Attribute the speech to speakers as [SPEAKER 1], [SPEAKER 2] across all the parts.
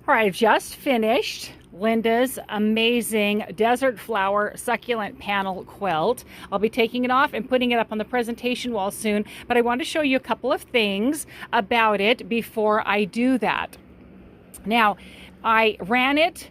[SPEAKER 1] All right, I've just finished Linda's amazing desert flower succulent panel quilt. I'll be taking it off and putting it up on the presentation wall soon, but I want to show you a couple of things about it before I do that. Now, I ran it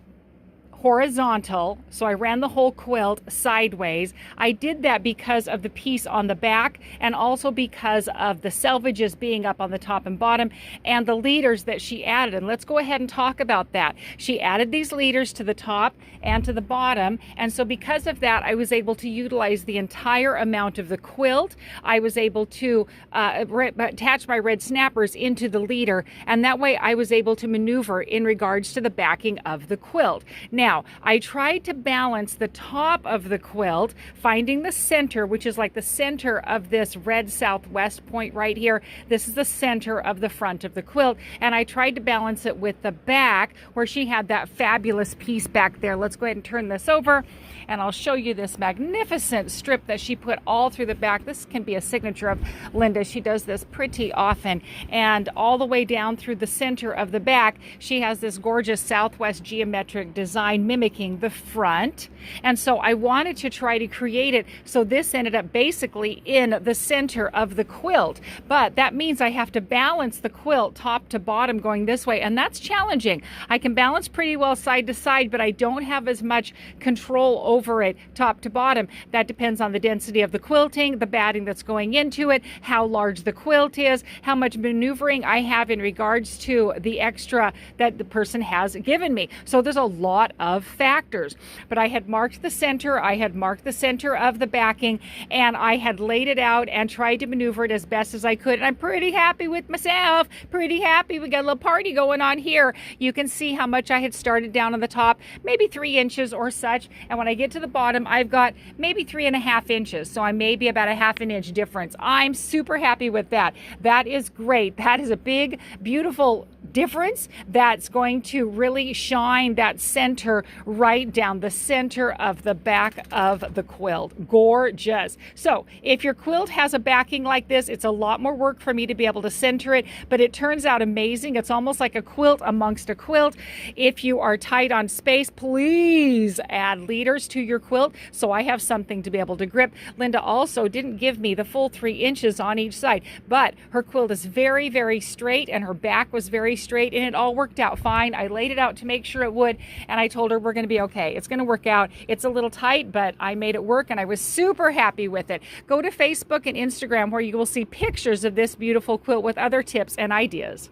[SPEAKER 1] horizontal, so I ran the whole quilt sideways. I did that because of the piece on the back and also because of the selvages being up on the top and bottom and the leaders that she added. And let's go ahead and talk about that. She added these leaders to the top and to the bottom, and so because of that I was able to utilize the entire amount of the quilt. I was able to attach my red snappers into the leader, and that way I was able to maneuver in regards to the backing of the quilt. Now, I tried to balance the top of the quilt, finding the center, which is like the center of this red southwest point right here. This is the center of the front of the quilt, and I tried to balance it with the back where she had that fabulous piece back there. Let's go ahead and turn this over, and I'll show you this magnificent strip that she put all through the back. This can be a signature of Linda. She does this pretty often, and all the way down through the center of the back, she has this gorgeous southwest geometric design mimicking the front. And so I wanted to try to create it so this ended up basically in the center of the quilt, but that means I have to balance the quilt top to bottom going this way, and that's challenging. I can balance pretty well side to side, but I don't have as much control over it top to bottom. That depends on the density of the quilting, the batting that's going into it, how large the quilt is, how much maneuvering I have in regards to the extra that the person has given me. So there's a lot of factors, but I had marked the center, I had marked the center of the backing, and I had laid it out and tried to maneuver it as best as I could. And I'm pretty happy with myself, pretty happy. We got a little party going on here. You can see how much I had started down on the top, maybe 3 inches or such, and when I get to the bottom I've got maybe 3.5 inches, so I may be about a 1/2 inch difference. I'm super happy with that. That is great. That is a big, beautiful difference that's going to really shine that center right down the center of the back of the quilt. Gorgeous. So if your quilt has a backing like this, it's a lot more work for me to be able to center it, but it turns out amazing. It's almost like a quilt amongst a quilt. If you are tight on space, please add leaders to your quilt so I have something to be able to grip. Linda also didn't give me the full 3 inches on each side, but her quilt is very, very straight, and her back was very straight, and it all worked out fine. I laid it out to make sure it would, and I told her we're going to be okay. It's going to work out. It's a little tight, but I made it work, and I was super happy with it. Go to Facebook and Instagram where you will see pictures of this beautiful quilt with other tips and ideas.